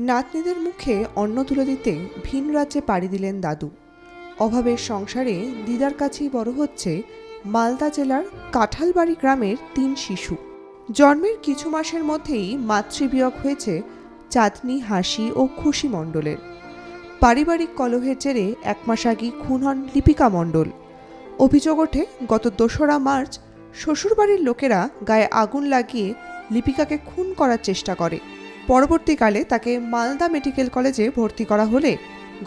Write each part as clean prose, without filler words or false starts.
নাতনিদের মুখে অন্ন তুলে দিতে ভিন রাজ্যে পাড়ি দিলেন দাদু। অভাবের সংসারে দিদার কাছেই বড় হচ্ছে মালদা জেলার কাঁঠালবাড়ি গ্রামের 3 শিশু। জন্মের কিছু মাসের মধ্যেই মাতৃবিয়োগ হয়েছে চাঁদনি, হাসি ও খুশি মণ্ডলের। পারিবারিক কলহের জেরে 1 মাস আগেই খুন হন লিপিকা মণ্ডল। অভিযোগ ওঠে গত 2রা মার্চ শ্বশুরবাড়ির লোকেরা গায়ে আগুন লাগিয়ে লিপিকাকে খুন করার চেষ্টা করে। পরবর্তীকালে তাকে মালদা মেডিকেল কলেজে ভর্তি করা হলে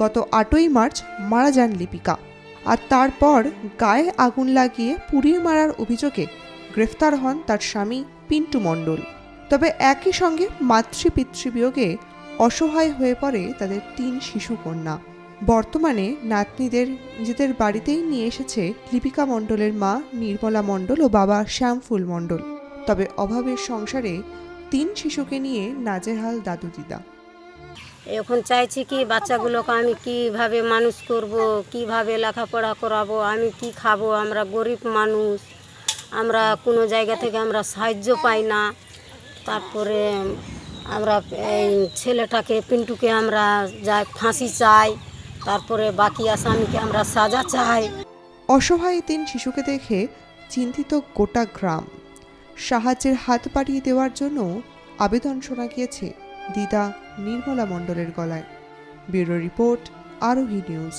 গত 8ই মার্চ মারা যান লিপিকা। আর তারপর গায়ে আগুন লাগিয়ে পুড়িয়ে মারার অভিযোগে গ্রেফতার হন তার স্বামী পিন্টু মণ্ডল। তবে একই সঙ্গে মাতৃপিতৃবিয়োগে অসহায় হয়ে পড়ে তাদের 3 শিশু কন্যা। বর্তমানে নাতনিদের নিজেদের বাড়িতেই নিয়ে এসেছে লিপিকা মণ্ডলের মা নির্মলা মণ্ডল ও বাবা শ্যামফুল মণ্ডল। তবে অভাবের সংসারে 3 শিশুকে নিয়ে নাজেহাল দাদু দিদা। এখন চাইছি কি বাচ্চাগুলোকে আমি কিভাবে মানুষ করব, কিভাবে লেখাপড়া করাবো, আমি কি খাবো। আমরা গরিব মানুষ, আমরা কোনো জায়গা থেকে আমরা সাহায্য পাই না। তারপরে আমরা এই ছেলেটাকে পিন্টুকে আমরা যাই ফাঁসি চাই, তারপরে বাকি আসামিকে আমরা সাজা চাই। অসহায় 3 শিশুকে দেখে চিন্তিত গোটা গ্রাম। সাহায্যের হাত বাড়িয়ে দেওয়ার জন্য আবেদন শোনা গিয়েছে দিদা নির্মলা মণ্ডলের গলায়। ব্যুরো রিপোর্ট, আরোহী নিউজ।